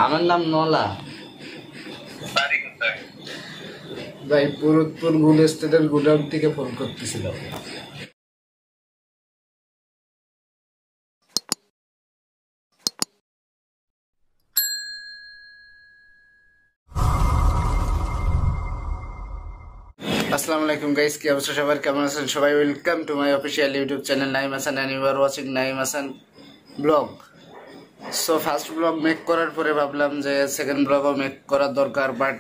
আমার নাম নলা। ভাই পুরুতপুর গুল স্টেটের গোডাউন থেকে ফোন করতেছিল। আসসালামু আলাইকুম গাইস, কি অবস্থা সবার, কেমন আছেন সবাই? Welcome to my official YouTube channel Naim Hasan and you are watching Naim Hasan blog. So first blog make করার পরে ভাবলাম যে সেকেন্ড ব্লগও মেক করার দরকার, বাট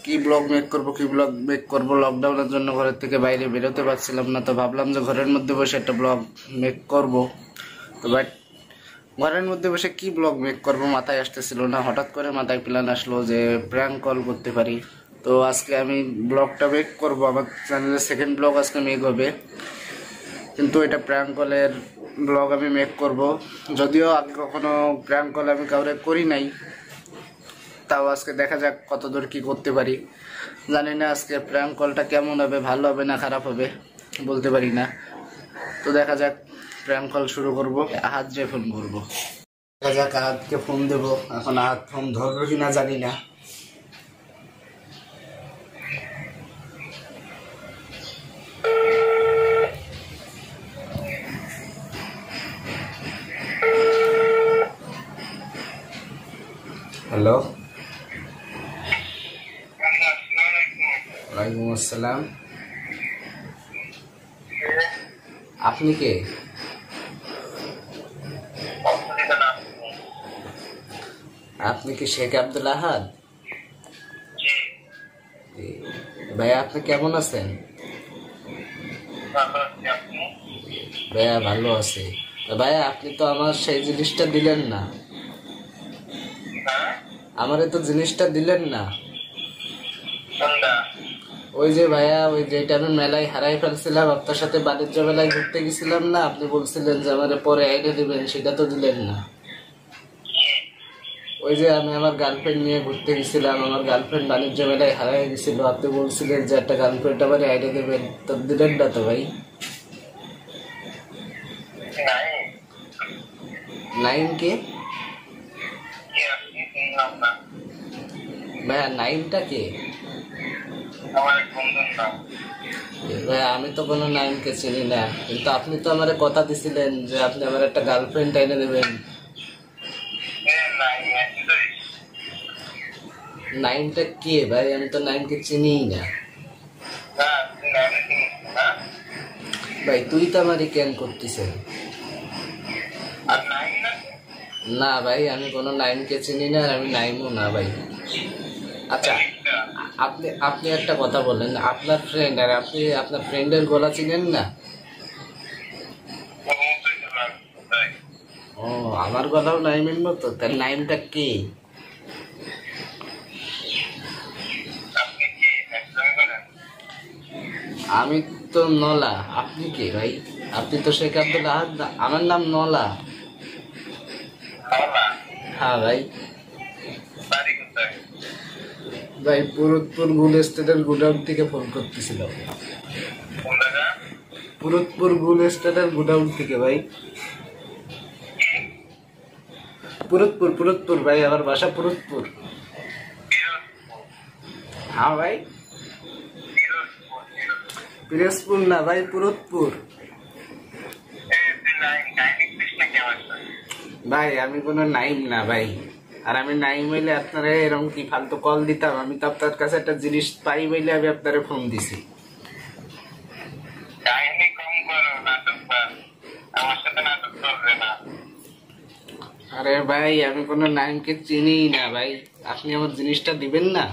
কি ব্লগ মেক করবো লকডাউনের জন্য ঘরের থেকে বাইরে বেরোতে পারছিলাম না। তো ভাবলাম যে ঘরের মধ্যে বসে একটা ব্লগ মেক করব। তো বাট ঘরের মধ্যে বসে কি ব্লগ মেক করবো মাথায় আসতেছিল না। হঠাৎ করে মাথায় প্ল্যান আসলো যে প্র্যাঙ্ক কল করতে পারি। তো আজকে আমি ব্লগটা মেক করবো, আমার চ্যানেলের সেকেন্ড ব্লগ আজকে মেক হবে, কিন্তু এটা প্র্যাঙ্ক কলের ব্লগ আমি মেক করব। যদিও আগে কখনো প্র্যাঙ্ক কল আমি কাউরে করি নাই, তাও আজকে দেখা যাক কতদূর কি করতে পারি। জানি না আজকে প্র্যাঙ্ক কলটা কেমন হবে, ভালো হবে না খারাপ হবে বলতে পারি না। তো দেখা যাক, প্র্যাঙ্ক কল শুরু করব। আহাদ যে ফোন করব, দেখা যাক আহাদকে ফোন দেব। এখন আহাদ ফোন ধরবে কিনা জানি না। হ্যালো, ওয়ালাইকুম আসসালাম। আপনি কে? আপনি কি শেখ আব্দুল আহাদ? ভাইয়া আপনি কেমন আছেন? ভাইয়া ভালো আছে। ভাইয়া আপনি তো আমার সেই জিনিসটা দিলেন না, আমারে তো জিনিসটা দিলেন না। ওই যে ভাইয়া, ওই যেটা আমি মেলায় হারাই ফেলছিলাম, আপনার সাথে বাণিজ্য মেলায় ঘুরতে গেছিলাম না, আপনি বলছিলেন যে আমারে পরে আইডে দিবেন, সেটা তো দিলেন না। ওই যে আমি আমার গার্লফ্রেন্ড নিয়ে ঘুরতে গেছিলাম, আমার গার্লফ্রেন্ড বাণিজ্য মেলায় হারাই গেছিল, আপনি বলছিলেন যে একটা গার্লফ্রেন্ড আমার আইডে দেবেন, তো দিলেন না তো ভাই। নাইম কে ভাইয়া? নাইমটা কে ভাইয়া? আমি তো কোনো নাইমকে চিনি না, কিন্তু আপনি তো আমার কথা দিছিলেন যে আপনি আমার একটা গার্লফ্রেন্ড এনে দেবেন। নাইমটা কে ভাই? আমি তো নাইমকে চিনিই না ভাই। তুই তো আমারই ক্যান করতেছেন। না ভাই, আমি কোনো নাইমকে চিনি না, আমি নাইমও না ভাই। আচ্ছা, আপনি আপনি একটা কথা বলেন, আপনার ফ্রেন্ড আর আপনি আপনার ফ্রেন্ডের গলা চিনেন না? ও, আমার গলাও নাইমের মতো, তার নাইমটা কে? আমি তো নলা। আপনি কে ভাই? আপনি তো শেখ আব্দুল আহাদ না। আমার নাম নলা। হ্যাঁ ভাই। ভাই পুরুতপুর গুল স্টেটের গোডাউন থেকে ফোন করতেছিল। পুরুতপুর গুল স্টেটের গোডাউন থেকে ভাই। পুরুতপুর ভাই, আমার বাসা পুরুতপুর। হ্যাঁ ভাই, পিরোজপুর না ভাই, পুরুতপুর। ভাই আমি কোনো নাইম না ভাই, আর আমি নাইম হইলে আপনারা এরকম কি ফালতু কল দিতাম? আমি তো আপনার কাছে একটা জিনিস পাই বইলে আমি আপনারা ফোন দিছি। আরে ভাই, আমি কোনো নাইমকে চিনি না ভাই, আপনি আমার জিনিসটা দিবেন না?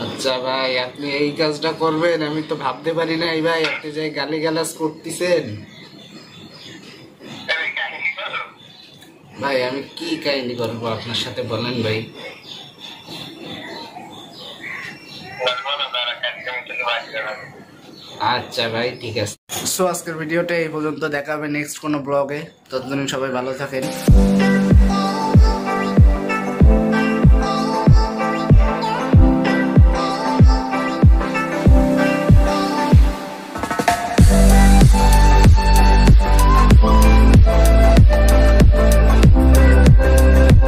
আচ্ছা ভাই, আপনি এই কাজটা করবেন আমি তো ভাবতে পারি নাই ভাই। আপনি যে গালিগালাজ করতেছেন ভাই, আমি কি কাহিনী করবো আপনার সাথে বলেন ভাই? আচ্ছা ভাই, ঠিক আছে। সো আজকের ভিডিওটা এই পর্যন্ত, দেখা হবে নেক্সট কোনো ব্লগে। ততদিন সবাই ভালো থাকেন।